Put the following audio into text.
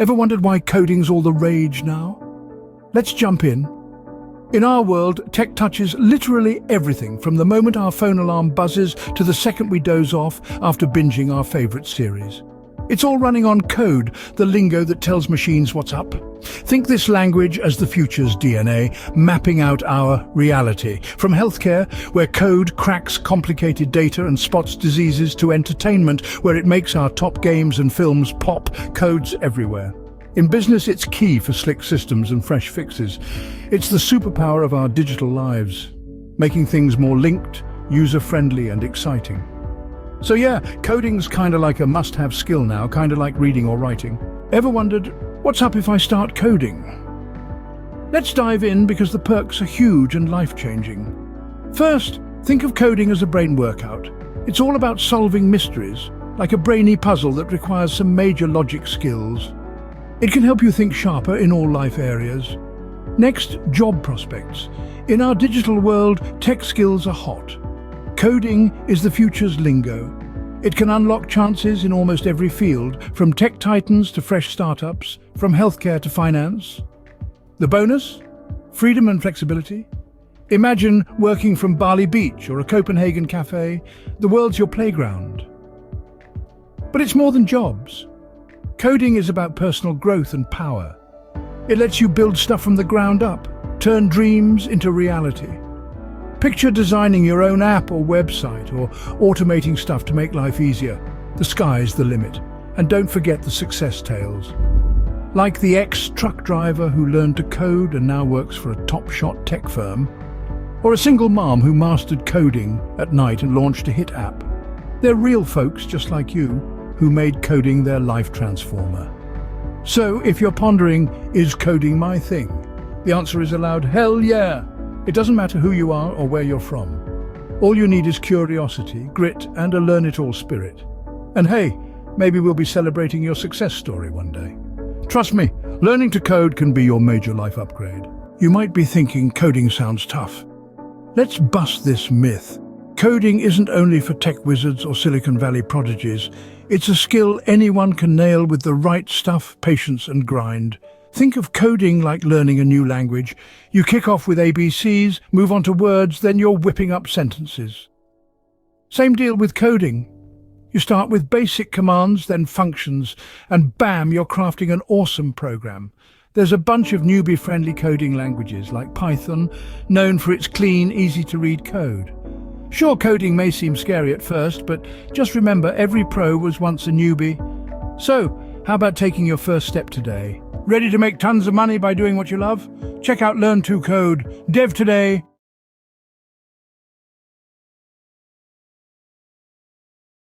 Ever wondered why coding's all the rage now? Let's jump in. In our world, tech touches literally everything, from the moment our phone alarm buzzes to the second we doze off after binging our favorite series. It's all running on code, the lingo that tells machines what's up. Think this language as the future's DNA, mapping out our reality. From healthcare, where code cracks complicated data and spots diseases, to entertainment, where it makes our top games and films pop, codes everywhere. In business, it's key for slick systems and fresh fixes. It's the superpower of our digital lives, making things more linked, user-friendly and exciting. So yeah, coding's kind of like a must-have skill now, kind of like reading or writing. Ever wondered, what's up if I start coding? Let's dive in because the perks are huge and life-changing. First, think of coding as a brain workout. It's all about solving mysteries, like a brainy puzzle that requires some major logic skills. It can help you think sharper in all life areas. Next, job prospects. In our digital world, tech skills are hot. Coding is the future's lingo. It can unlock chances in almost every field, from tech titans to fresh startups, from healthcare to finance. The bonus? Freedom and flexibility. Imagine working from Bali Beach or a Copenhagen cafe. The world's your playground. But it's more than jobs. Coding is about personal growth and power. It lets you build stuff from the ground up, turn dreams into reality. Picture designing your own app or website, or automating stuff to make life easier. The sky's the limit. And don't forget the success tales. Like the ex-truck driver who learned to code and now works for a top-shot tech firm. Or a single mom who mastered coding at night and launched a hit app. They're real folks just like you, who made coding their life transformer. So if you're pondering, is coding my thing? The answer is a loud, hell yeah! It doesn't matter who you are or where you're from. All you need is curiosity, grit, and a learn-it-all spirit. And hey, maybe we'll be celebrating your success story one day. Trust me, learning to code can be your major life upgrade. You might be thinking coding sounds tough. Let's bust this myth. Coding isn't only for tech wizards or Silicon Valley prodigies. It's a skill anyone can nail with the right stuff, patience, and grind. Think of coding like learning a new language. You kick off with ABCs, move on to words, then you're whipping up sentences. Same deal with coding. You start with basic commands, then functions, and bam, you're crafting an awesome program. There's a bunch of newbie-friendly coding languages like Python, known for its clean, easy-to-read code. Sure, coding may seem scary at first, but just remember, every pro was once a newbie. So, how about taking your first step today? Ready to make tons of money by doing what you love? Check out Learn to Code, Dev today,